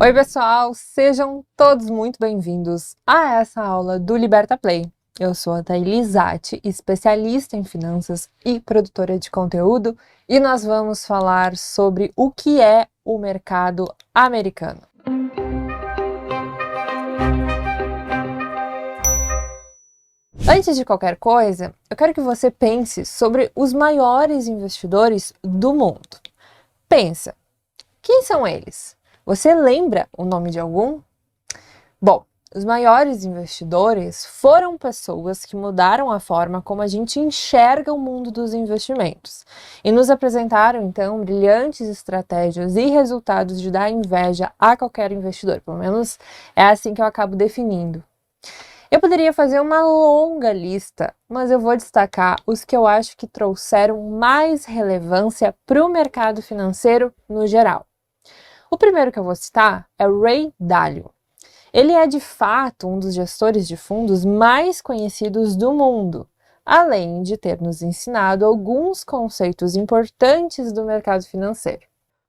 Oi pessoal, sejam todos muito bem-vindos a essa aula do Liberta Play. Eu sou a Thaili Zatti, especialista em finanças e produtora de conteúdo, e nós vamos falar sobre o que é o mercado americano. Antes de qualquer coisa, eu quero que você pense sobre os maiores investidores do mundo. Pensa, quem são eles? Você lembra o nome de algum? Bom, os maiores investidores foram pessoas que mudaram a forma como a gente enxerga o mundo dos investimentos e nos apresentaram, então, brilhantes estratégias e resultados de dar inveja a qualquer investidor. Pelo menos é assim que eu acabo definindo. Eu poderia fazer uma longa lista, mas eu vou destacar os que eu acho que trouxeram mais relevância para o mercado financeiro no geral. O primeiro que eu vou citar é o Ray Dalio. Ele é, de fato, um dos gestores de fundos mais conhecidos do mundo, além de ter nos ensinado alguns conceitos importantes do mercado financeiro.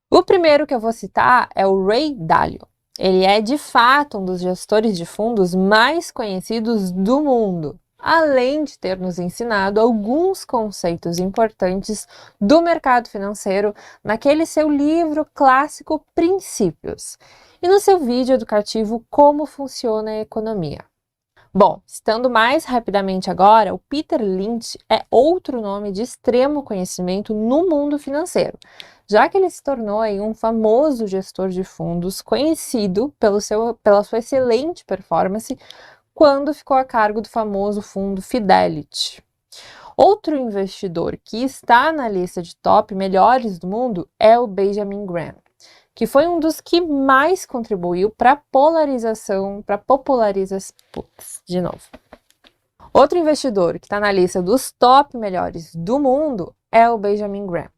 O primeiro que eu vou citar é o Ray Dalio. Ele é, de fato, um dos gestores de fundos mais conhecidos do mundo, além de ter nos ensinado alguns conceitos importantes do mercado financeiro naquele seu livro clássico Princípios e no seu vídeo educativo Como Funciona a Economia. Bom, citando mais rapidamente agora, o Peter Lynch é outro nome de extremo conhecimento no mundo financeiro, já que ele se tornou aí um famoso gestor de fundos conhecido pela sua excelente performance quando ficou a cargo do famoso fundo Fidelity. Outro investidor que está na lista de top melhores do mundo é o Benjamin Graham, que foi um dos que mais contribuiu para a popularização. Outro investidor que está na lista dos top melhores do mundo é o Benjamin Graham,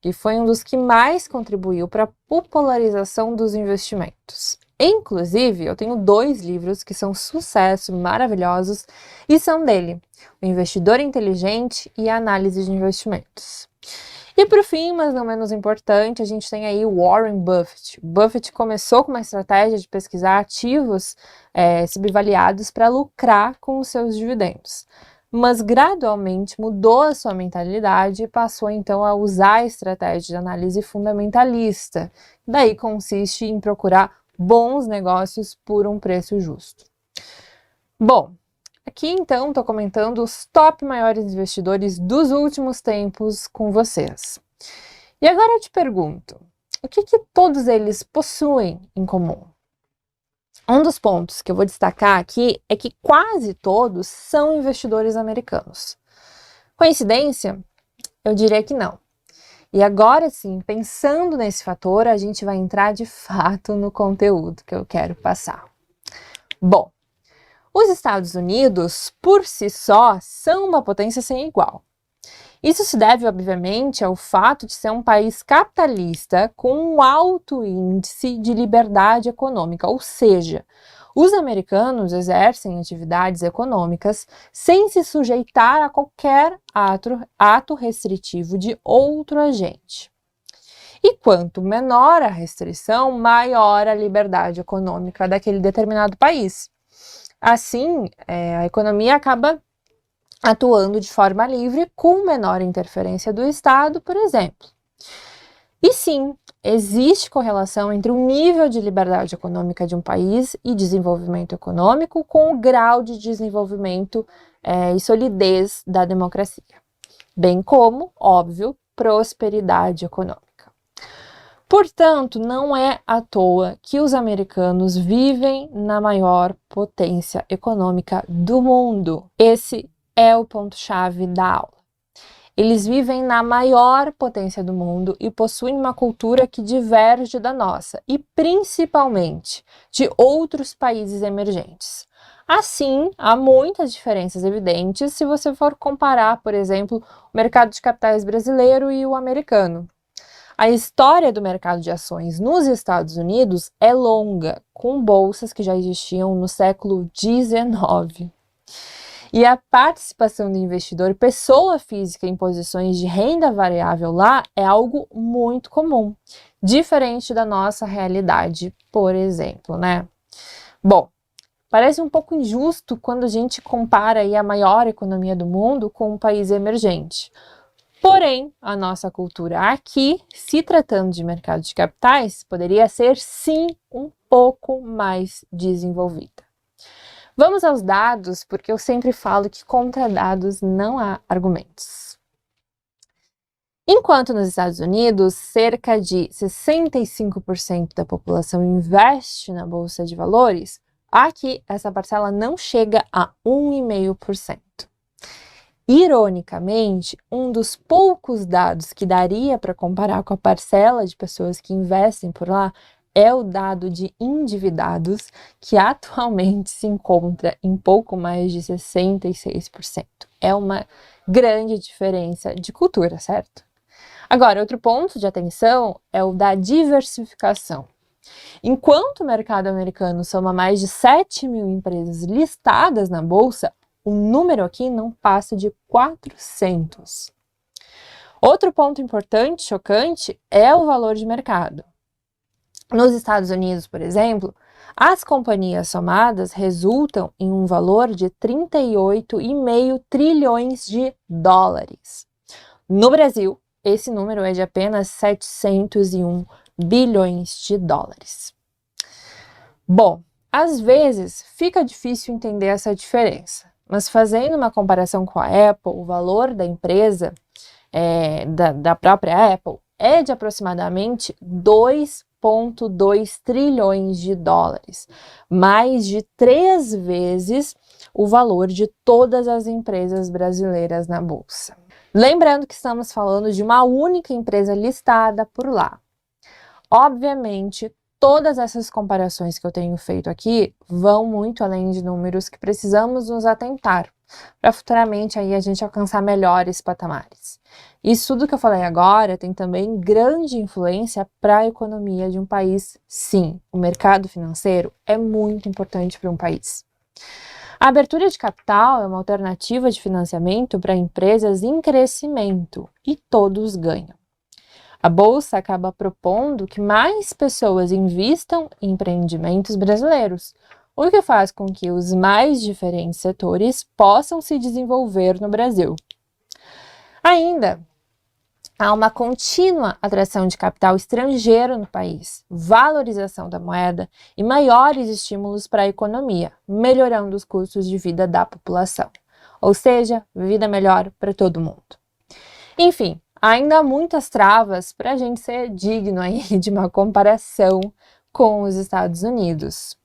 que foi um dos que mais contribuiu para a popularização dos investimentos. Inclusive, eu tenho 2 livros que são sucesso, maravilhosos, e são dele, O Investidor Inteligente e a Análise de Investimentos. E por fim, mas não menos importante, a gente tem aí o Warren Buffett. Buffett começou com uma estratégia de pesquisar ativos subavaliados para lucrar com os seus dividendos, mas gradualmente mudou a sua mentalidade e passou então a usar a estratégia de análise fundamentalista. Daí consiste em procurar bons negócios por um preço justo. Bom, aqui então estou comentando os top maiores investidores dos últimos tempos com vocês. E agora eu te pergunto, o que todos eles possuem em comum? Um dos pontos que eu vou destacar aqui é que quase todos são investidores americanos. Coincidência? Eu diria que não. E agora sim, pensando nesse fator, a gente vai entrar de fato no conteúdo que eu quero passar. Bom, os Estados Unidos, por si só, são uma potência sem igual. Isso se deve, obviamente, ao fato de ser um país capitalista com um alto índice de liberdade econômica, ou seja, os americanos exercem atividades econômicas sem se sujeitar a qualquer ato restritivo de outro agente. E quanto menor a restrição, maior a liberdade econômica daquele determinado país. Assim, a economia acaba atuando de forma livre, com menor interferência do Estado, por exemplo. E sim, existe correlação entre o nível de liberdade econômica de um país e desenvolvimento econômico com o grau de desenvolvimento e solidez da democracia, bem como, óbvio, prosperidade econômica. Portanto, não é à toa que os americanos vivem na maior potência econômica do mundo. Esse é o ponto-chave da aula. Eles vivem na maior potência do mundo e possuem uma cultura que diverge da nossa e, principalmente, de outros países emergentes. Assim, há muitas diferenças evidentes se você for comparar, por exemplo, o mercado de capitais brasileiro e o americano. A história do mercado de ações nos Estados Unidos é longa, com bolsas que já existiam no século XIX. E a participação do investidor pessoa física em posições de renda variável lá é algo muito comum, diferente da nossa realidade, por exemplo, né? Bom, parece um pouco injusto quando a gente compara aí a maior economia do mundo com um país emergente. Porém, a nossa cultura aqui, se tratando de mercado de capitais, poderia ser sim um pouco mais desenvolvida. Vamos aos dados, porque eu sempre falo que contra dados não há argumentos. Enquanto nos Estados Unidos, cerca de 65% da população investe na Bolsa de Valores, aqui essa parcela não chega a 1,5%. Ironicamente, um dos poucos dados que daria para comparar com a parcela de pessoas que investem por lá é o dado de endividados, que atualmente se encontra em pouco mais de 66%. É uma grande diferença de cultura, certo? Agora, outro ponto de atenção é o da diversificação. Enquanto o mercado americano soma mais de 7 mil empresas listadas na Bolsa, o número aqui não passa de 400. Outro ponto importante, chocante, é o valor de mercado. Nos Estados Unidos, por exemplo, as companhias somadas resultam em um valor de 38,5 trilhões de dólares. No Brasil, esse número é de apenas 701 bilhões de dólares. Bom, às vezes fica difícil entender essa diferença. Mas fazendo uma comparação com a Apple, o valor da empresa, da própria Apple, é de aproximadamente 2,2 trilhões de dólares, mais de 3 vezes o valor de todas as empresas brasileiras na Bolsa. Lembrando que estamos falando de uma única empresa listada por lá. Obviamente, todas essas comparações que eu tenho feito aqui vão muito além de números que precisamos nos atentar para futuramente aí a gente alcançar melhores patamares. Isso tudo que eu falei agora tem também grande influência para a economia de um país. Sim, o mercado financeiro é muito importante para um país. A abertura de capital é uma alternativa de financiamento para empresas em crescimento e todos ganham. A Bolsa acaba propondo que mais pessoas invistam em empreendimentos brasileiros, o que faz com que os mais diferentes setores possam se desenvolver no Brasil. Ainda há uma contínua atração de capital estrangeiro no país, valorização da moeda e maiores estímulos para a economia, melhorando os custos de vida da população. Ou seja, vida melhor para todo mundo. Enfim, ainda há muitas travas para a gente ser digno aí de uma comparação com os Estados Unidos.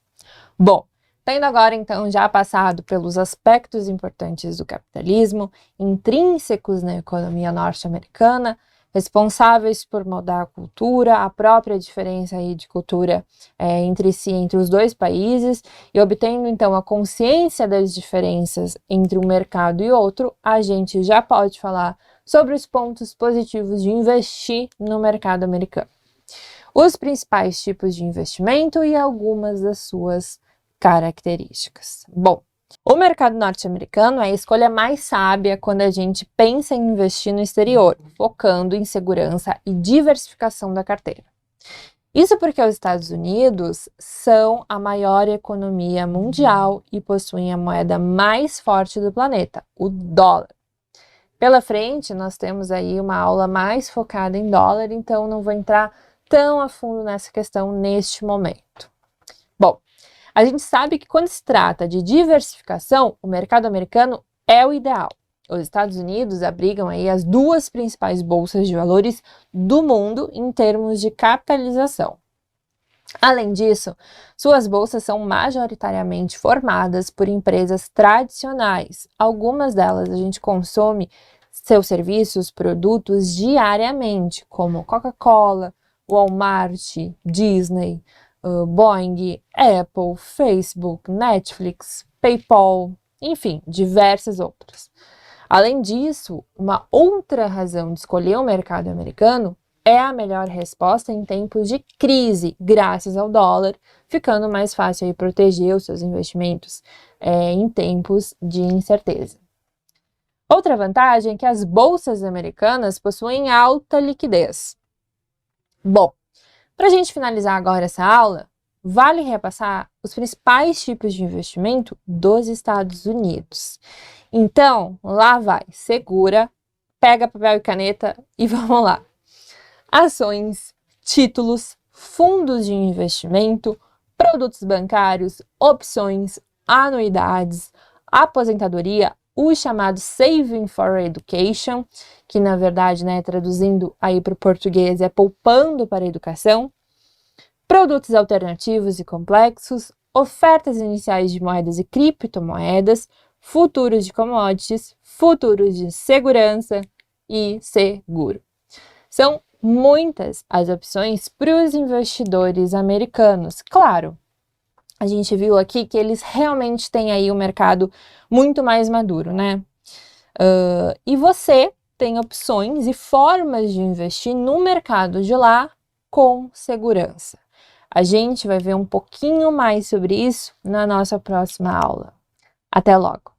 Bom, tendo agora então já passado pelos aspectos importantes do capitalismo, intrínsecos na economia norte-americana, responsáveis por moldar a cultura, a própria diferença aí de cultura entre si, entre os dois países, e obtendo então a consciência das diferenças entre um mercado e outro, a gente já pode falar sobre os pontos positivos de investir no mercado americano, os principais tipos de investimento e algumas das suas características. Bom, o mercado norte-americano é a escolha mais sábia quando a gente pensa em investir no exterior, focando em segurança e diversificação da carteira. Isso porque os Estados Unidos são a maior economia mundial e possuem a moeda mais forte do planeta, o dólar. Pela frente, nós temos aí uma aula mais focada em dólar, então não vou entrar tão a fundo nessa questão neste momento. Bom, a gente sabe que quando se trata de diversificação, o mercado americano é o ideal. Os Estados Unidos abrigam aí as duas principais bolsas de valores do mundo em termos de capitalização. Além disso, suas bolsas são majoritariamente formadas por empresas tradicionais. Algumas delas a gente consome seus serviços, produtos diariamente, como Coca-Cola, Walmart, Disney, Boeing, Apple, Facebook, Netflix, PayPal, enfim, diversas outras. Além disso, uma outra razão de escolher o mercado americano é a melhor resposta em tempos de crise, graças ao dólar, ficando mais fácil aí proteger os seus investimentos em tempos de incerteza. Outra vantagem é que as bolsas americanas possuem alta liquidez. Bom, para a gente finalizar agora essa aula, vale repassar os principais tipos de investimento dos Estados Unidos. Então, lá vai, segura, pega papel e caneta e vamos lá. Ações, títulos, fundos de investimento, produtos bancários, opções, anuidades, aposentadoria, o chamado Saving for Education, que na verdade, traduzindo aí para o português, é poupando para a educação, produtos alternativos e complexos, ofertas iniciais de moedas e criptomoedas, futuros de commodities, futuros de segurança e seguro. São muitas as opções para os investidores americanos. Claro, a gente viu aqui que eles realmente têm aí um mercado muito mais maduro, né? E você tem opções e formas de investir no mercado de lá com segurança. A gente vai ver um pouquinho mais sobre isso na nossa próxima aula. Até logo!